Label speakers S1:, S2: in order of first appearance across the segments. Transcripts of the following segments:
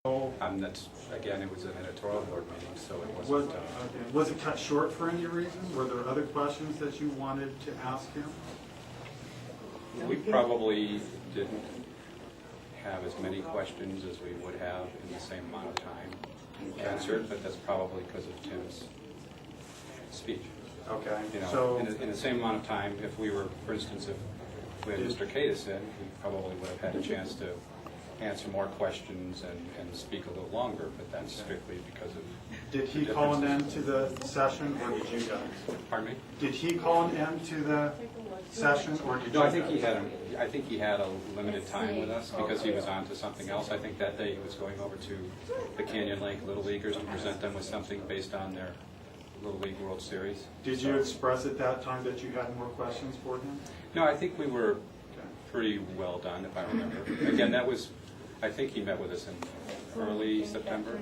S1: That's, again, it was an editorial board meeting, so it wasn't.
S2: Was it cut short for any reason? Were there other questions that you wanted to ask him?
S1: We probably didn't have as many questions as we would have in the same amount of time answered, but that's probably because of Tim's speech.
S2: Okay.
S1: You know,
S2: So
S1: in the same amount of time, if we were, for instance, if we had Mr. Cadis in, we probably would have had a chance to answer more questions and speak a little longer, but that's strictly because of...
S2: did he call an end to the session, or did you guys?
S1: Pardon me?
S2: Did he call an end to the session, or did you?
S1: No, I think he had a limited time with us because he was on to something else. I think that day he was going over to the Canyon Lake Little Leaguers to present them with something based on their Little League World Series.
S2: Did you express at that time that you had more questions for him?
S1: No, I think we were pretty well done, if I remember. Again, that was, I think he met with us in early September.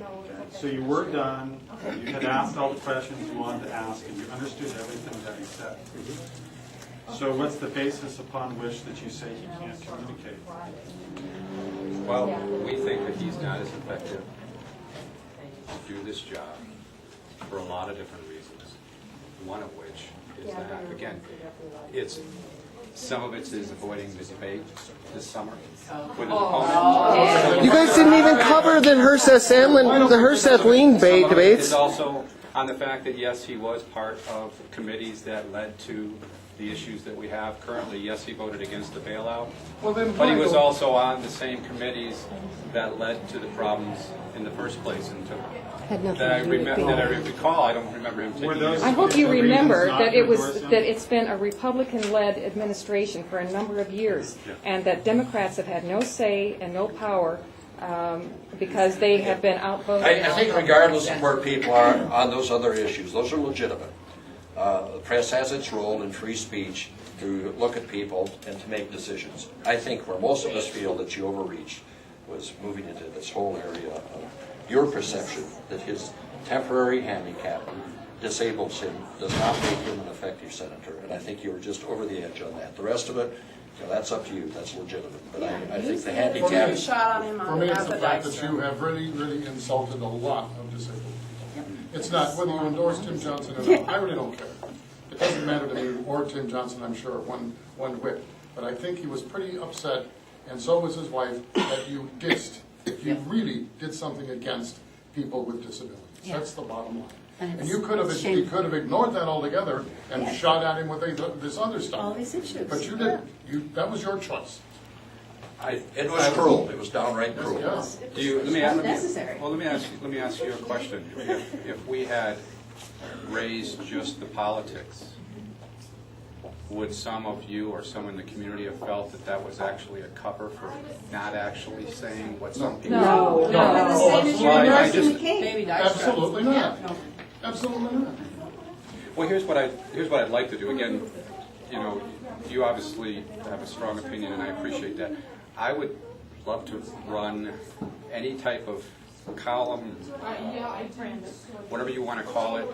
S2: So you were done, you had asked all the questions you wanted to ask, and you understood everything that he said. So what's the basis upon which that you say he can't communicate?
S1: Well, we think that he's not as effective to do this job for a lot of different reasons. One of which is that, again, some of it is avoiding the debate this summer with his opponent.
S3: You guys didn't even cover the Herseth-Lean debates.
S1: It's also on the fact that, yes, he was part of committees that led to the issues that we have currently. Yes, he voted against the bailout, but he was also on the same committees that led to the problems in the first place. And that I recall, I don't remember him taking it.
S4: I hope you remember that it's been a Republican-led administration for a number of years, and that Democrats have had no say and no power because they have been outvoted.
S5: I think regardless of where people are on those other issues, those are legitimate. The press has its role in free speech to look at people and to make decisions. I think where most of us feel that you overreached was moving into this whole area of your perception that his temporary handicap disables him, does not make him an effective senator. And I think you were just over the edge on that. The rest of it, that's up to you. That's legitimate. But I think the handicap is...
S6: For me, it's the fact that you have really, really insulted a lot of disabled people. It's not whether you endorse Tim Johnson or not. I really don't care. It doesn't matter to me or Tim Johnson, I'm sure, one whit. But I think he was pretty upset, and so was his wife, that you dissed. You really did something against people with disabilities. That's the bottom line. And you could have ignored that altogether and shot at him with this other stuff.
S7: All these issues.
S6: But you didn't. That was your choice.
S5: It was cruel. It was downright cruel.
S6: Yes.
S1: Let me ask you a question. If we had raised just the politics, would some of you or some in the community have felt that that was actually a cover for not actually saying what some people...
S7: No. The same as you endorsing McCain.
S6: Absolutely not. No. Absolutely not.
S1: Well, here's what I'd like to do. Again, you obviously have a strong opinion, and I appreciate that. I would love to run any type of column, whatever you want to call it.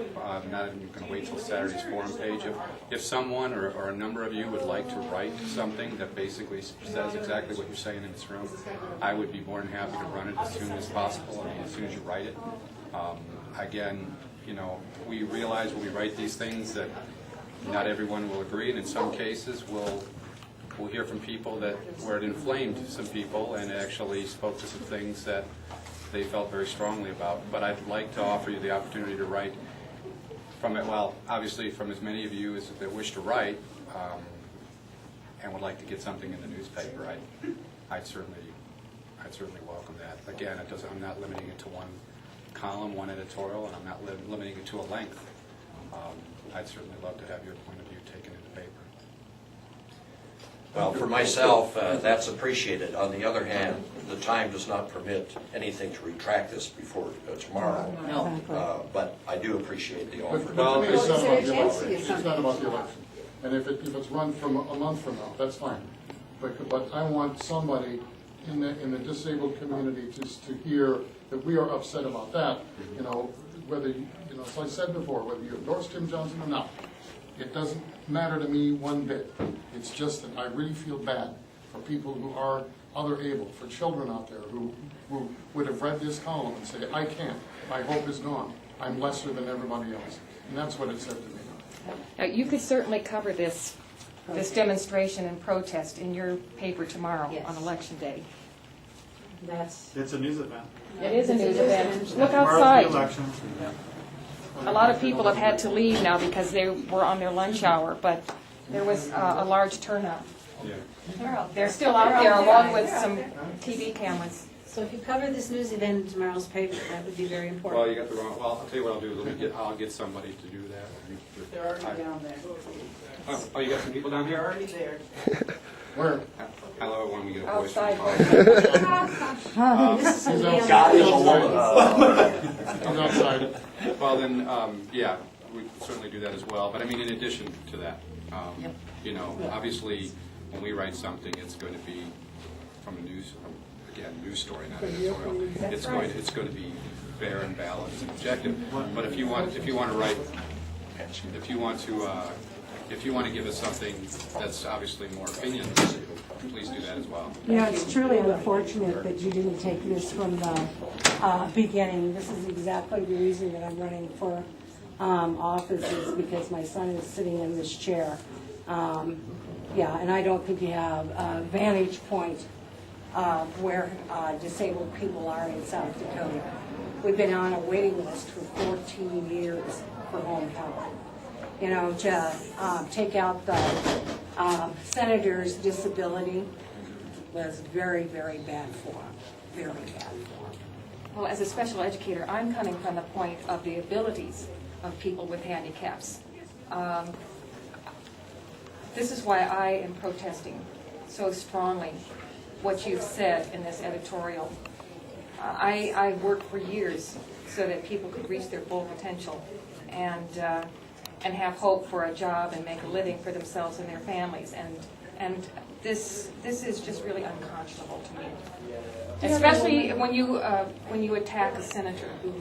S1: Not even going to wait till Saturday's forum page. If someone or a number of you would like to write something that basically says exactly what you're saying in this room, I would be more than happy to run it as soon as possible. I mean, as soon as you write it. Again, we realize when we write these things that not everyone will agree, and in some cases we'll hear from people where it inflamed some people and actually spoke to some things that they felt very strongly about. But I'd like to offer you the opportunity to write from it. Well, obviously from as many of you as that wish to write and would like to get something in the newspaper. I'd certainly welcome that. Again, I'm not limiting it to one column, one editorial, and I'm not limiting it to a length. I'd certainly love to have your point of view taken in the paper.
S5: Well, for myself, that's appreciated. On the other hand, the time does not permit anything to retract this before tomorrow.
S7: No.
S5: But I do appreciate the offer.
S6: But to me, it's not about the election. It's not about the election. And if it's run from a month from now, that's fine. But I want somebody in the disabled community to hear that we are upset about that. Whether as I said before, whether you endorse Tim Johnson or not, it doesn't matter to me one bit. It's just that I really feel bad for people who are other able, for children out there who would have read this column and say, I can't, my hope is gone, I'm lesser than everybody else. And that's what it said to me.
S4: Now, you could certainly cover this demonstration and protest in your paper tomorrow
S7: Yes.
S4: on Election Day.
S2: It's a news event.
S4: It is a news event. Look
S2: Tomorrow's the
S4: outside.
S2: election.
S4: A lot of people have had to leave now because they were on their lunch hour, but there was a large turnout. They're still out there along with some TV cameras.
S7: So if you cover this news event in tomorrow's paper, that would be very important.
S1: Well, you got the wrong, well, I'll tell you what I'll do, I'll get somebody to do that.
S8: They're already down there.
S1: Oh, you got some people down here?
S8: They're already there.
S6: Where?
S1: I love it when we get a voice from
S4: Outside.
S7: This is
S6: He's
S7: somebody
S6: outside.
S7: else.
S6: He's outside.
S1: Well, then, yeah, we can certainly do that as well. But I mean, in addition to that, you know, obviously, when we write something, it's going to be from a news story, not editorial. It's going to be fair and balanced and objective. But if you want to give us something that's obviously more opinion, please do that as well.
S9: You know, it's truly unfortunate that you didn't take this from the beginning. This is exactly the reason that I'm running for office, is because my son is sitting in this chair. Yeah, and I don't think you have a vantage point of where disabled people are in South Dakota. We've been on a waiting list for 14 years for home health. You know, to take out the senator's disability was very, very bad for him. Very bad for him.
S4: Well, as a special educator, I'm coming from the point of the abilities of people with handicaps. This is why I am protesting so strongly what you've said in this editorial. I worked for years so that people could reach their full potential and have hope for a job and make a living for themselves and their families. And this is just really unconscionable to me, especially when you attack a senator who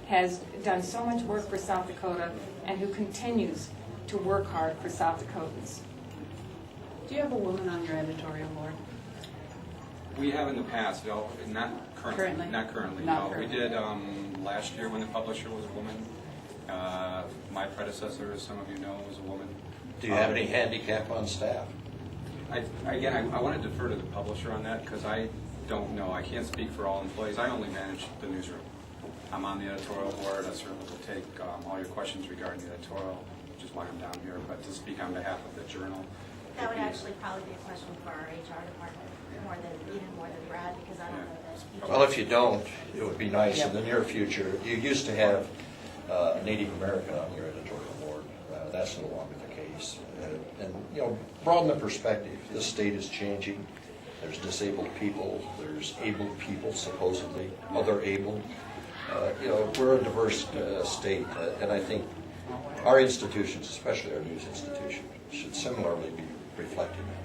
S4: has done so much work for South Dakota and who continues to work hard for South Dakotans.
S7: Do you have a woman on your editorial board?
S1: We have in the past, no, not currently.
S7: Currently?
S1: No, we did last year when the publisher was a woman. My predecessor, as some of you know, was a woman.
S5: Do you have any handicap on staff?
S1: I want to defer to the publisher on that because I don't know. I can't speak for all employees. I only manage the newsroom. I'm on the editorial board. I certainly will take all your questions regarding the editorial, which is why I'm down here. But to speak on behalf of the journal,
S10: that would actually probably be a question for our HR department more than Brad, because I don't know this.
S5: Well, if you don't, it would be nice in the near future. You used to have a Native American on your editorial board. That's no longer the case. And you know, broaden the perspective. This state is changing. There's disabled people. There's able people, supposedly, other able. You know, we're a diverse state, and I think our institutions, especially our news institution, should similarly be reflecting that.